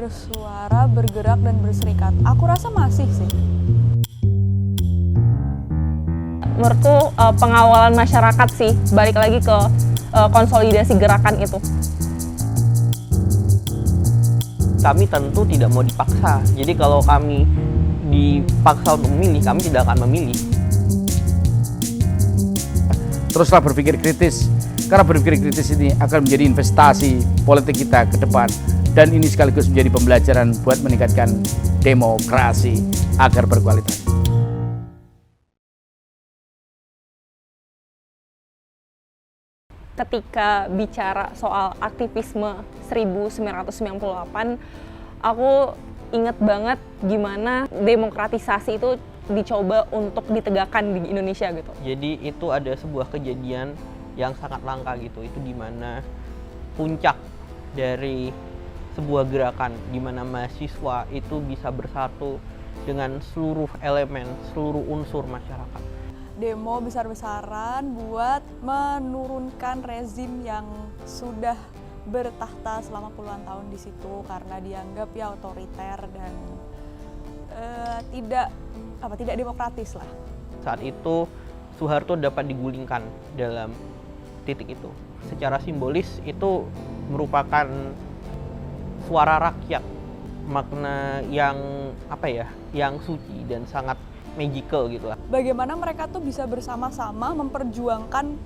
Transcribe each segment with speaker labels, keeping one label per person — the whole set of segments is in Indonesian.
Speaker 1: bersuara, bergerak, dan berserikat. Aku rasa masih sih.
Speaker 2: Menurutku pengawalan masyarakat sih, balik lagi ke konsolidasi gerakan itu.
Speaker 3: Kami tentu tidak mau dipaksa. Jadi kalau kami dipaksa untuk memilih, kami tidak akan memilih.
Speaker 4: Teruslah berpikir kritis, karena berpikir kritis ini akan menjadi investasi politik kita ke depan. Dan ini sekaligus menjadi pembelajaran buat meningkatkan demokrasi agar berkualitas.
Speaker 2: Ketika bicara soal aktivisme 1998, aku inget banget gimana demokratisasi itu dicoba untuk ditegakkan di Indonesia gitu.
Speaker 3: Jadi itu ada sebuah kejadian yang sangat langka gitu. Itu dimana puncak dari sebuah gerakan, dimana mahasiswa itu bisa bersatu dengan seluruh elemen, seluruh unsur masyarakat.
Speaker 1: Demo besar-besaran buat menurunkan rezim yang sudah bertahta selama puluhan tahun di situ karena dianggap ya otoriter dan tidak demokratis lah.
Speaker 3: Saat itu Soeharto dapat digulingkan dalam titik itu. Secara simbolis itu merupakan suara rakyat, makna yang yang suci dan sangat magical gitu lah.
Speaker 1: Bagaimana mereka tuh bisa bersama-sama memperjuangkan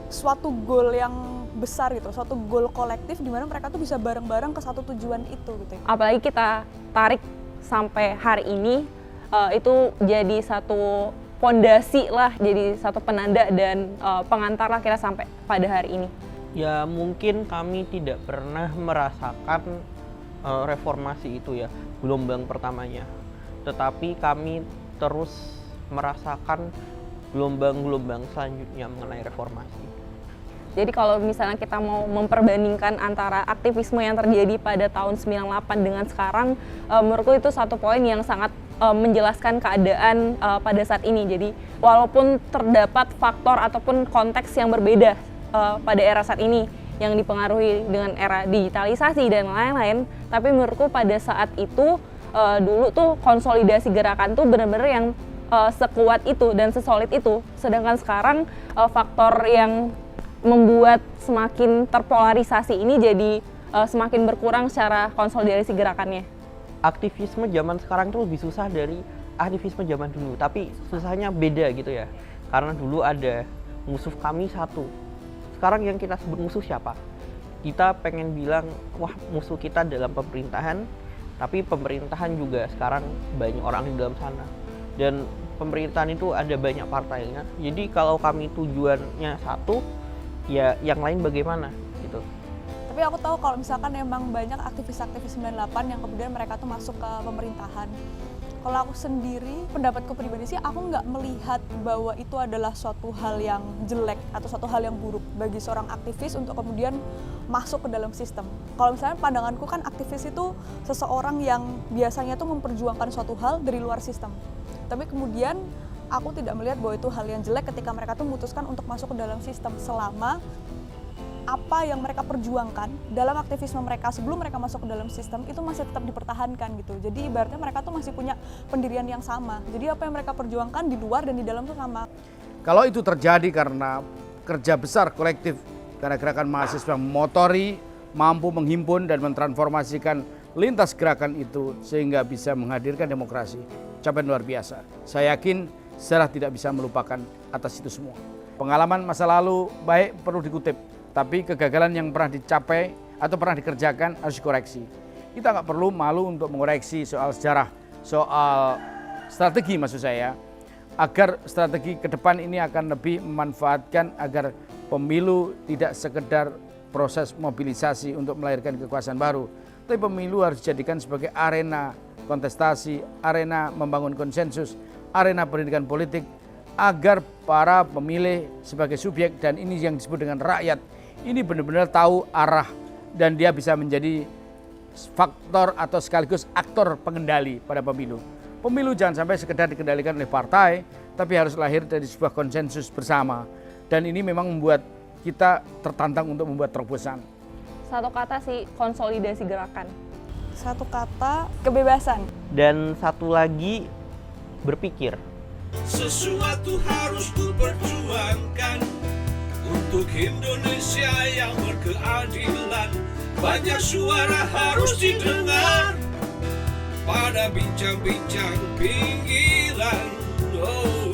Speaker 1: suatu goal yang besar gitu, suatu goal kolektif di mana mereka tuh bisa bareng-bareng ke satu tujuan itu gitu.
Speaker 2: Apalagi kita tarik sampai hari ini, itu jadi satu fondasi lah, jadi satu penanda dan pengantar lah kita sampai pada hari ini.
Speaker 3: Ya mungkin kami tidak pernah merasakan reformasi itu ya, gelombang pertamanya. Tetapi kami terus merasakan gelombang-gelombang selanjutnya mengenai reformasi.
Speaker 2: Jadi kalau misalnya kita mau memperbandingkan antara aktivisme yang terjadi pada tahun 98 dengan sekarang, menurutku itu satu poin yang sangat menjelaskan keadaan pada saat ini. Jadi walaupun terdapat faktor ataupun konteks yang berbeda pada era saat ini, yang dipengaruhi dengan era digitalisasi dan lain-lain, tapi menurutku pada saat itu dulu tuh konsolidasi gerakan tuh benar-benar yang sekuat itu dan sesolid itu. Sedangkan sekarang faktor yang membuat semakin terpolarisasi ini jadi semakin berkurang secara konsolidasi gerakannya.
Speaker 3: Aktivisme zaman sekarang tuh lebih susah dari aktivisme zaman dulu, tapi susahnya beda gitu ya. Karena dulu ada musuh kami satu. Sekarang yang kita sebut musuh siapa? Kita pengen bilang, wah musuh kita dalam pemerintahan, tapi pemerintahan juga sekarang banyak orang di dalam sana. Dan pemerintahan itu ada banyak partainya. Jadi kalau kami tujuannya satu, ya yang lain bagaimana gitu.
Speaker 1: Tapi aku tahu kalau misalkan emang banyak aktivis-aktivis 98 yang kemudian mereka tuh masuk ke pemerintahan. Kalau aku sendiri, pendapatku pribadi sih, aku nggak melihat bahwa itu adalah suatu hal yang jelek atau suatu hal yang buruk bagi seorang aktivis untuk kemudian masuk ke dalam sistem. Kalau misalnya pandanganku kan aktivis itu seseorang yang biasanya tuh memperjuangkan suatu hal dari luar sistem. Tapi kemudian aku tidak melihat bahwa itu hal yang jelek ketika mereka tuh memutuskan untuk masuk ke dalam sistem selama apa yang mereka perjuangkan dalam aktivisme mereka sebelum mereka masuk ke dalam sistem itu masih tetap dipertahankan gitu. Jadi ibaratnya mereka tuh masih punya pendirian yang sama. Jadi apa yang mereka perjuangkan di luar dan di dalam tuh sama.
Speaker 4: Kalau itu terjadi karena kerja besar kolektif, karena gerakan mahasiswa memotori, mampu menghimpun dan mentransformasikan lintas gerakan itu sehingga bisa menghadirkan demokrasi, capaian luar biasa. Saya yakin sejarah tidak bisa melupakan atas itu semua. Pengalaman masa lalu baik perlu dikutip, tapi kegagalan yang pernah dicapai atau pernah dikerjakan harus dikoreksi. Kita nggak perlu malu untuk mengoreksi soal sejarah, soal strategi maksud saya, agar strategi ke depan ini akan lebih memanfaatkan agar pemilu tidak sekedar proses mobilisasi untuk melahirkan kekuasaan baru, tapi pemilu harus dijadikan sebagai arena kontestasi, arena membangun konsensus, arena pendidikan politik, agar para pemilih sebagai subjek, dan ini yang disebut dengan rakyat, ini benar-benar tahu arah dan dia bisa menjadi faktor atau sekaligus aktor pengendali pada pemilu. Pemilu jangan sampai sekedar dikendalikan oleh partai, tapi harus lahir dari sebuah konsensus bersama. Dan ini memang membuat kita tertantang untuk membuat terobosan.
Speaker 2: Satu kata sih, konsolidasi gerakan.
Speaker 1: Satu kata, kebebasan.
Speaker 3: Dan satu lagi, berpikir.
Speaker 5: Sesuatu harus kuperjuangkan untuk Indonesia yang berkeadilan. Banyak suara harus didengar pada bincang-bincang pinggiran. Oh.